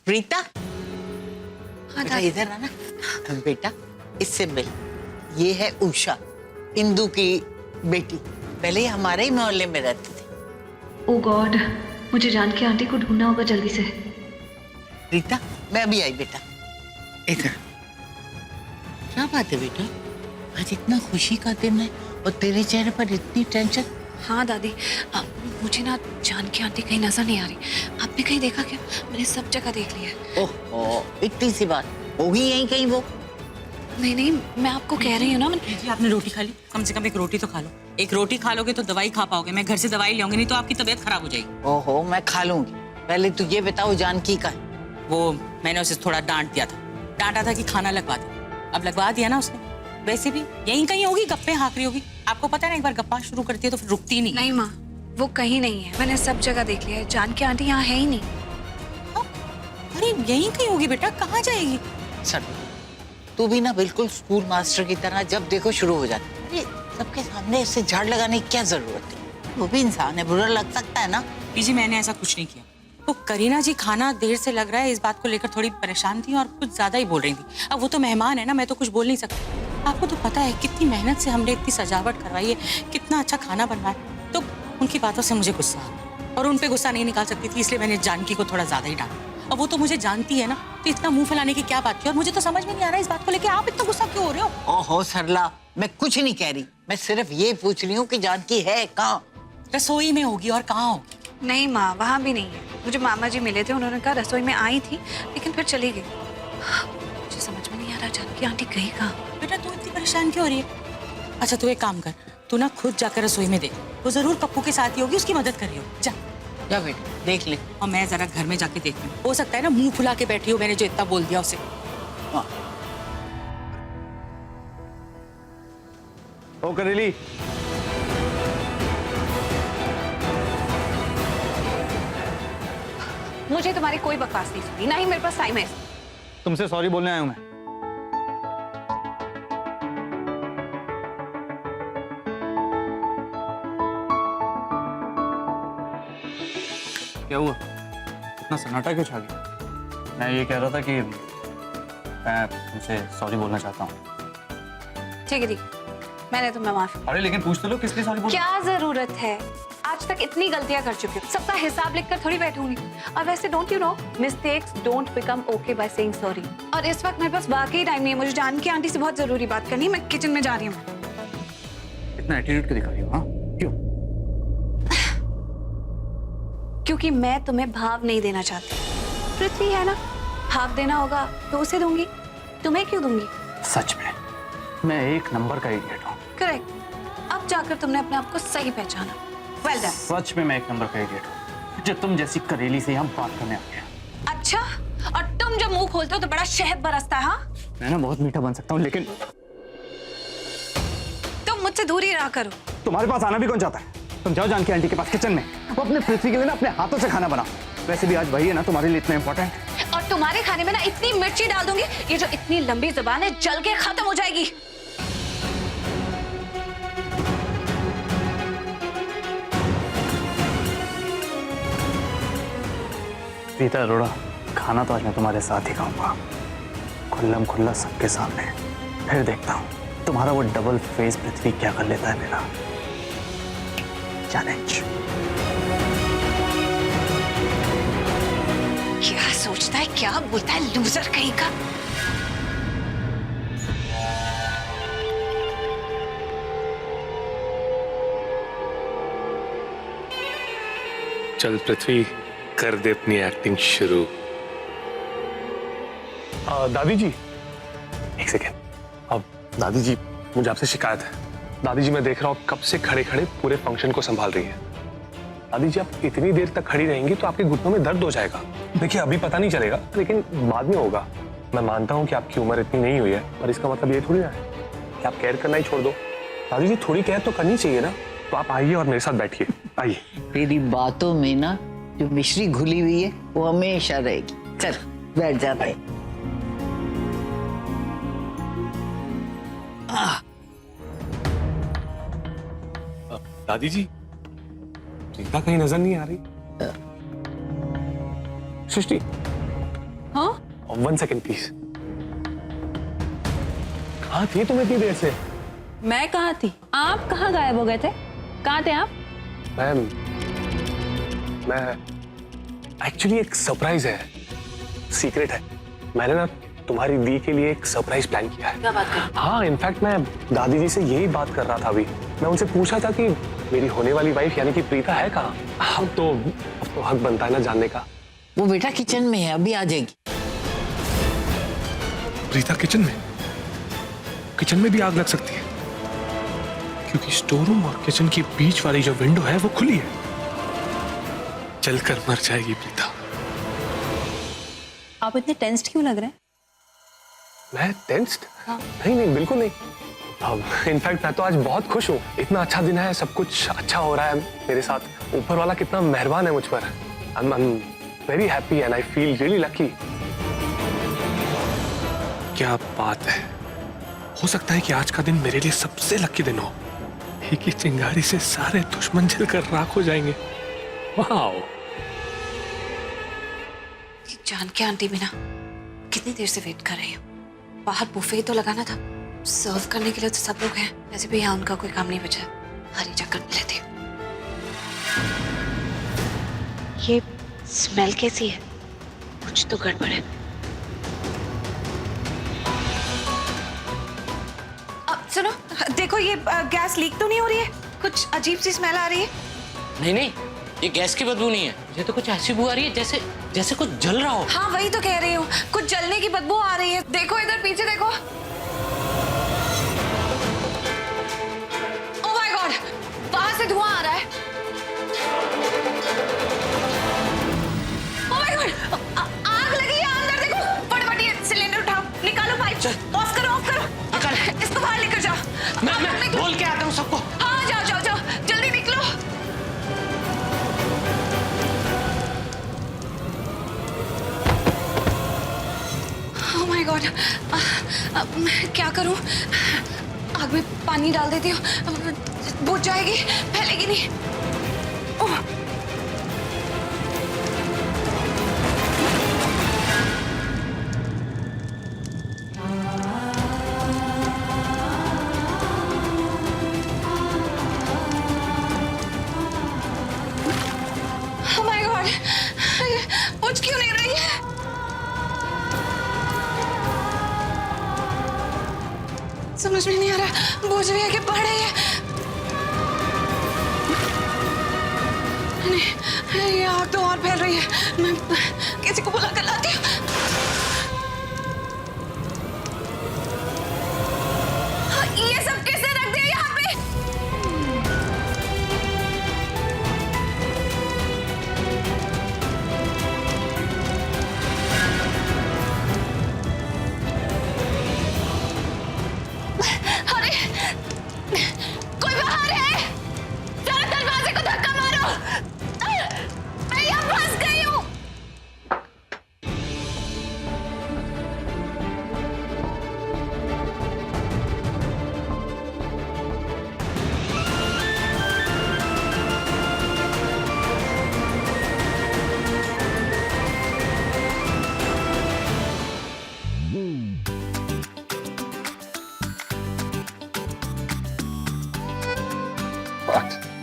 प्रीता, हाँ बेटा इधर आना। बेटा इससे मिल, ये है उषा, इंदु की बेटी। पहले ये हमारे ही मोहल्ले में रहती थी। ओह गॉड, मुझे जानकी आंटी को ढूंढना होगा जल्दी से। प्रीता, मैं अभी आई बेटा। इधर क्या बात है बेटा, आज इतना खुशी का दिन है और तेरे चेहरे पर इतनी टेंशन। हाँ दादी, मुझे ना जानकी आंटी कहीं नजर नहीं आ रही। आपने कहीं देखा क्या? मैंने सब जगह देख लिया है। ओहो, इतनी सी बात, होगी यहीं कहीं वो। नहीं नहीं, मैं आपको कह रही हूँ ना। जी आपने रोटी खा ली, कम से कम एक रोटी तो खा लो। एक रोटी खा लोगे तो दवाई खा पाओगे। मैं घर से दवाई ले आऊंगी, नहीं तो आपकी तबीयत खराब हो जाएगी। ओहो, मैं खा लूंगी। पहले तू ये बताओ जानकी का है? वो मैंने उसे थोड़ा डांट दिया था, डांटा था कि खाना लगवा दे। अब लगवा दिया ना उसने। वैसे भी यहीं कहीं होगी, गप्पे हाँक रही होगी। आपको पता है ना, एक बार गप्पा शुरू करती है तो फिर रुकती नहीं। नहीं माँ, वो कहीं नहीं है। मैंने सब जगह देख लिया है। जानकी आंटी यहाँ है ही नहीं। अरे यहीं कहीं होगी बेटा, कहाँ जाएगी? सर, तू भी ना बिल्कुल स्कूल मास्टर की तरह जब देखो शुरू हो जाती है। अरे सबके सामने इससे झाड़ लगाने की क्या जरूरत है? वो भी इंसान है, बुरा लग सकता है ना। जी मैंने ऐसा कुछ नहीं किया। तो करीना जी खाना देर से लग रहा है, इस बात को लेकर थोड़ी परेशान थी और कुछ ज्यादा ही बोल रही थी। अब वो तो मेहमान है ना, मैं तो कुछ बोल नहीं सकती। आपको तो पता है कितनी मेहनत से हमने इतनी सजावट करवाई है, कितना अच्छा खाना बनवाया। तो उनकी बातों से मुझे गुस्सा आ, और उन पे गुस्सा नहीं निकाल सकती थी, इसलिए मैंने जानकी को थोड़ा ज्यादा ही डांटा। अब वो तो मुझे जानती है ना, तो इतना मुंह फैलाने की क्या बात थी? और मुझे तो समझ में नहीं आ रहा इस बात को लेकर आप इतना गुस्सा क्यों हो रहे हो? ओहो सरला, मैं कुछ नहीं कह रही, मैं सिर्फ ये पूछ रही हूँ कि जानकी है कहाँ? रसोई में होगी, और कहाँ होगी? नहीं माँ, वहाँ भी नहीं है। मुझे मामा जी मिले थे, उन्होंने कहा रसोई में आई थी, लेकिन फिर चली गई। मुझे समझ में नहीं आ रहा जानकी आंटी गई कहाँ। बेटा तू इतनी परेशान क्यों हो रही है? अच्छा तू एक काम कर, तू ना खुद जाकर रसोई में देख। वो जरूर पप्पू के साथ ही होगी, उसकी मदद कर रही होगी। जा जा बेटा, देख ले। और मैं जरा घर में जाके देखती हूँ। हो सकता है ना मुंह फुला के बैठी हो, मैंने जो इतना बोल दिया उसे। हाँ। ओ करेली, मुझे तुम्हारी कोई बकवास नहीं सुनी, ना ही मेरे पास टाइम है। तुमसे सॉरी बोलने आया हूं मैं। क्या हुआ, इतना सन्नाटा क्यों छा गया? मैं ये कह रहा था कि मैं तुमसे सॉरी बोलना चाहता हूँ। ठीक है दी, मैंने तुम्हें माफ। अरे लेकिन पूछ तो लो किस लिए सॉरी बोल। क्या जरूरत है? आज तक इतनी गलतियां कर चुकी हूँ, सबका हिसाब लिखकर थोड़ी बैठूंगी। और वैसे don't you know, mistakes don't become okay by saying sorry. और इस वक्त मेरे पास वाकई टाइम नहीं है, मुझे जानकी आंटी से बहुत जरूरी बात करनी है। मैं किचन में जा रही हूँ। इतना एटीट्यूड क्यों दिखा रही हो? हाँ क्यों? क्योंकि मैं तुम्हें भाव नहीं देना चाहती। पृथ्वी है ना, भाव देना होगा तो उसे दूंगी, तुम्हें क्यों दूंगी? सच में मैं एक नंबर का इडियट हूँ। करेक्ट, अब जाकर तुमने अपने आप को सही पहचाना। Well done. सच में मैं एक नंबर का इडियट हूँ, जो तुम जैसी करेली से यहाँ बात करने आ गया। अच्छा, और तुम जब मुंह खोलते हो तो बड़ा शहद बरसता है। हाँ, मैं ना बहुत मीठा बन सकता हूँ, लेकिन तुम मुझसे दूर ही रहा करो। तुम्हारे पास आना भी कौन चाहता है? तुम जाओ जानकी आंटी के पास किचन में, वो अपने पृथ्वी के लिए ना अपने हाथों से खाना बनाओ। वैसे भी आज वही है ना तुम्हारे लिए इतना इम्पोर्टेंट। और तुम्हारे खाने में ना इतनी मिर्ची डाल दूंगी, ये जो इतनी लंबी जुबान है जल के खत्म हो जाएगी। प्रीता अरोड़ा, खाना तो आज मैं तुम्हारे साथ ही खाऊंगा, खुल्लम खुल्ला सबके सामने। फिर देखता हूँ तुम्हारा वो डबल फेस पृथ्वी क्या कर लेता है मेरा। चैलेंज। क्या सोचता है, क्या बोलता है, लूजर कहीं का। चल पृथ्वी, कर दे अपनी एक्टिंग शुरू। दादी जी, एक सेकेंड। अब दादी जी, मुझे आपसे शिकायत है। दादी जी, मैं देख रहा हूँ कब से खड़े खड़े पूरे फंक्शन को संभाल रही है। दादी जी, आप इतनी देर तक खड़ी रहेंगी तो आपके घुटनों में दर्द हो जाएगा। देखिए अभी पता नहीं चलेगा, लेकिन बाद में होगा। मैं मानता हूँ कि आपकी उम्र इतनी नहीं हुई है, पर इसका मतलब ये थोड़ी ना है कि आप केयर करना ही छोड़ दो। दादी जी, थोड़ी केयर तो करनी चाहिए ना। तो आप आइए और मेरे साथ बैठिए, आइए। तेरी बातों में ना जो मिश्री घुली हुई है वो हमेशा रहेगी। चल बैठ जाता है। दादी जी, प्रीता कहीं नजर नहीं आ रही। सृष्टि, हाँ? 1 सेकेंड प्लीज। कहाँ थी तुम इतनी देर से? मैं कहाँ थी? आप कहाँ गायब हो गए थे? कहाँ थे आप? मैं एक्चुअली एक सरप्राइज है, सीक्रेट है। मैंने ना तुम्हारी दी के लिए एक सरप्राइज प्लान किया है। क्या बात कर? हाँ, इनफैक्ट मैं दादी जी से यही बात कर रहा था अभी। मैं उनसे पूछा था कि मेरी होने वाली वाइफ यानी कि प्रीता है कहाँ। अब तो हक बनता है ना जानने का। वो बेटा किचन में है, अभी आ जाएगी। प्रीता किचन में? किचन में भी आग लग सकती है, क्योंकि स्टोर रूम और किचन के बीच वाली जो विंडो है वो खुली है। जलकर मर जाएगी प्रीता। आप इतने टेंस्ड क्यों लग रहे हैं? मैं टेंस्ड? नहीं नहीं, बिल्कुल नहीं। इनफैक्ट मैं तो आज बहुत खुश हूँ। इतना अच्छा दिन है, सब कुछ अच्छा हो रहा है मेरे साथ। ऊपर वाला कितना मेहरबान है मुझ पर। I'm very happy and I feel really lucky. क्या बात है, हो सकता है कि आज का दिन मेरे लिए सबसे लकी दिन हो। एक ही चिंगारी से सारे दुश्मन जलकर राख हो जाएंगे। वाह! जानकी आंटी भी ना कितनी देर से वेट कर रही हूँ। बाहर बुफे तो लगाना था, सर्व करने के लिए तो सब लोग हैं। वैसे भी यहाँ उनका कोई काम नहीं बचा। हरी चक्कर में लेती हूँ। ये स्मेल कैसी है? कुछ तो गड़बड़ है। सुनो, देखो ये गैस लीक तो नहीं हो रही है? कुछ अजीब सी स्मेल आ रही है। नहीं नहीं, ये गैस की बदबू नहीं है। ये तो कुछ ऐसी बू आ रही है जैसे जैसे कुछ जल रहा हो। हाँ वही तो कह रही हूँ, कुछ जलने की बदबू आ रही है। देखो इधर पीछे देखो। ओह माय गॉड, वहां से धुआं आ रहा है। ओह माय गॉड, आग लगी है अंदर। देखो फटाफट ये सिलेंडर उठाओ, निकालो पाइप। ऑफ करो, ऑफ करो। इसको बाहर लेकर जाओ। मैं बोल के आता हूँ सबको। हाँ जाओ जाओ जाओ, जल्दी निकलो। ओह माय गॉड, मैं क्या करूं? आग में पानी डाल देती हूँ, बुझ जाएगी, फैलेगी नहीं। ओह माय गॉड, बुझ क्यों नहीं रही है? समझ में नहीं आ रहा, बुझ रही है कि बढ़ रही है। नहीं, ये आग तो और फैल रही है। मैं किसी को बुला कर लाती हूँ। ये सब किसने रख दिया यहाँ पे? अरे कोई बाहर है? जरा दरवाजे को धक्का मारो। मैं यहाँ फंस गई हूँ।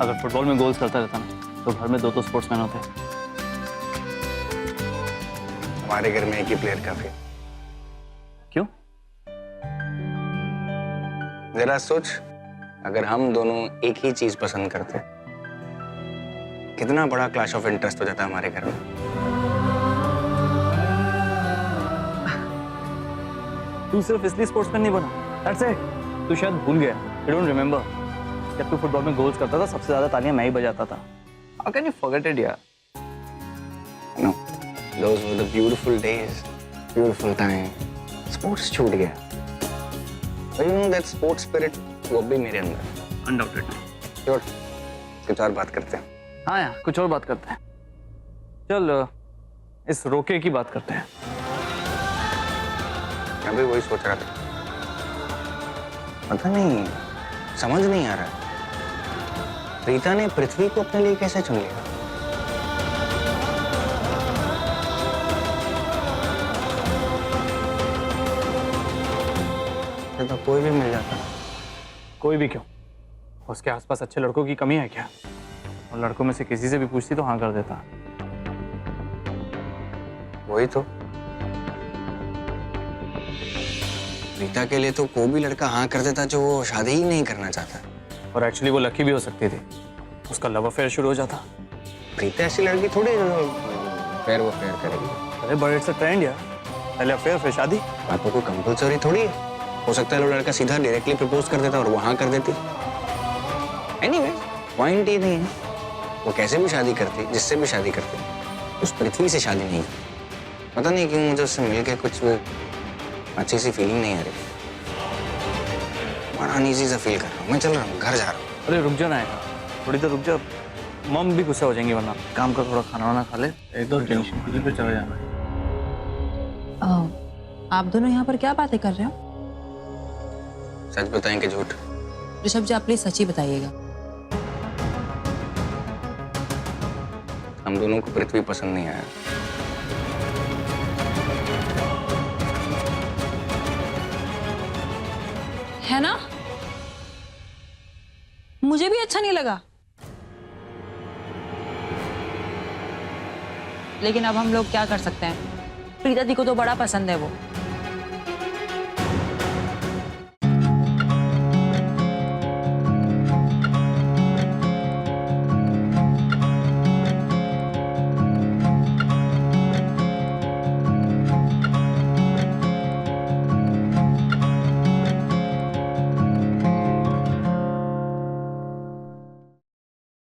अगर फुटबॉल में गोल्स करता रहता ना तो घर में 2 स्पोर्ट्समैन होते। हमारे घर में एक ही प्लेयर काफी। क्यों? जरा सोच, अगर हम दोनों एक ही चीज पसंद करते, कितना बड़ा क्लैश ऑफ इंटरेस्ट हो जाता हमारे घर में। तू सिर्फ इसलिए स्पोर्ट्समैन नहीं बना, दैट्स इट। तू शायद भूल गया, यू डोंट रिमेंबर, जब तू फुटबॉल में गोल्स करता था सबसे ज्यादा तालियां मैं ही बजाता था। How can you forget it यार? No, those were the beautiful days, beautiful time. Sports छूट गया। But you know that sports spirit वो भी मेरे अंदर। अनडाउटेडली। श्योर, कुछ और बात करते हैं। हाँ यार, कुछ और बात करते हैं। चल इस रोके की बात करते हैं। मैं भी वही सोच रहा था, पता नहीं, समझ नहीं आ रहा प्रीता ने पृथ्वी को अपने लिए कैसे चुन लिया। चाहते तो कोई भी मिल जाता। कोई भी क्यों, उसके आसपास अच्छे लड़कों की कमी है क्या? और लड़कों में से किसी से भी पूछती तो हाँ कर देता। वही तो, रीता के लिए तो कोई भी लड़का हाँ कर देता जो वो शादी ही नहीं करना चाहता। और एक्चुअली वो लकी भी हो सकती थी, उसका लव अफेयर शुरू हो जाता। रीता ऐसी लड़की थोड़ी फेयर वो फेयर करेगी। अरे बट इट्स अ ट्रेंड यार, पहले अफेयर फिर शादी। बात तो कोई कंपल्सरी थोड़ी है, हो सकता है वो लड़का सीधा डायरेक्टली प्रपोज कर देता और वो हाँ कर देती। एनीवे, पॉइंट ये नहीं है वो कैसे भी शादी करती, जिससे भी शादी करती, उस पृथ्वी से शादी नहीं की। पता नहीं क्यों मुझे उससे मिलके कुछ अच्छी सी फीलिंग नहीं आ रही, बड़ा अनईजी सा फील कर रहा हूँ। मैं चल रहा हूँ, घर जा रहा हूँ। अरे रुक जा ना यार, थोड़ी देर रुक जा, मम भी गुस्सा हो जाएंगी वरना। काम कर, थोड़ा खाना वाना खा ले, एक दो टेंशन फ्री पे चला जाना। आप दोनों यहाँ पर क्या बातें कर रहे हो? सच बताएं कि झूठ? ऋषभ जी, आप प्लीज सच ही बताइएगा। हम दोनों को पृथ्वी पसंद नहीं आया। है ना? मुझे भी अच्छा नहीं लगा, लेकिन अब हम लोग क्या कर सकते हैं? प्रीता दी को तो बड़ा पसंद है वो।